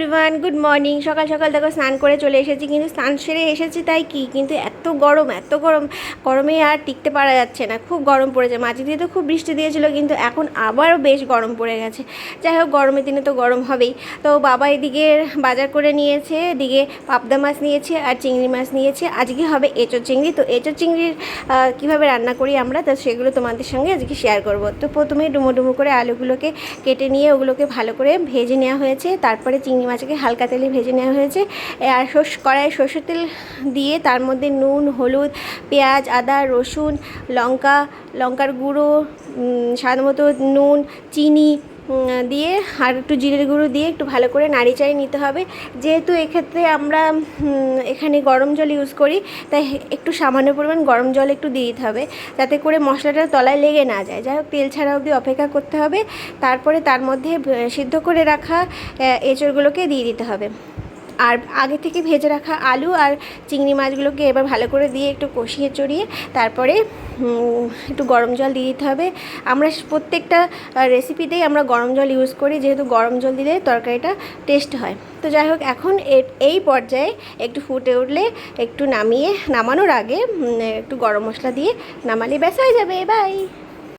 Everyone, good morning. সকাল সকাল দেখো স্নান করে চলে এসেছি, কিন্তু স্নান সেরে এসেছি তাই কি, কিন্তু এত গরম গরমে আর টিকতে পারা যাচ্ছে না, খুব গরম পড়েছে। মাঝে দিয়ে তো খুব বৃষ্টি দিয়েছিল, কিন্তু এখন আবারও বেশ গরম পড়ে গেছে। যাই হোক, গরমের দিনে তো গরম হবেই। তো বাবা এদিকে বাজার করে নিয়েছে, এদিকে পাবদা মাছ নিয়েছে আর চিংড়ি মাছ নিয়েছে। আজকে হবে এঁচোড় চিংড়ি। তো এঁচোড় চিংড়ির কীভাবে রান্না করি আমরা, তো সেগুলো তোমাদের সঙ্গে আজকে শেয়ার করব। তো প্রথমে ডুমো ডুমো করে আলুগুলোকে কেটে নিয়ে ওগুলোকে ভালো করে ভেজে নেওয়া হয়েছে। তারপরে চিংড়ি মাছকে হালকা তেলে ভেজে নেওয়া হয়েছে। আর কড়াইয়ে সরষের তেল দিয়ে তার মধ্যে নুন, হলুদ, পেঁয়াজ, আদা, রসুন, লঙ্কার গুঁড়ো, স্বাদ মতো নুন, চিনি দিয়ে আর একটু জিরের গুঁড়ো দিয়ে একটু ভালো করে নাড়ি চাড়িয়ে নিতে হবে। যেহেতু এক্ষেত্রে আমরা এখানে গরম জল ইউজ করি, তাই একটু সামান্য পরিমাণ গরম জল একটু দিয়ে দিতে হবে, যাতে করে মশলাটা তলায় লেগে না যায়। যাই হোক, তেল ছাড়া অবধি অপেক্ষা করতে হবে। তারপরে তার মধ্যে সিদ্ধ করে রাখা এঁচোড়গুলোকে দিয়ে দিতে হবে। আর আগে থেকে ভেজে রাখা আলু আর চিংড়ি মাছগুলোকে এবার ভালো করে দিয়ে একটু কষিয়ে চড়িয়ে তারপরে একটু গরম জল দিয়ে দিতে হবে। আমরা প্রত্যেকটা রেসিপিতেই আমরা গরম জল ইউজ করি, যেহেতু গরম জল দিলে তরকারিটা টেস্ট হয়। তো যাই হোক, এখন এই পর্যায়ে একটু ফুটে উঠলে একটু নামানোর আগে একটু গরম মশলা দিয়ে নামালে ব্যাস হয়ে যাবে। বাই।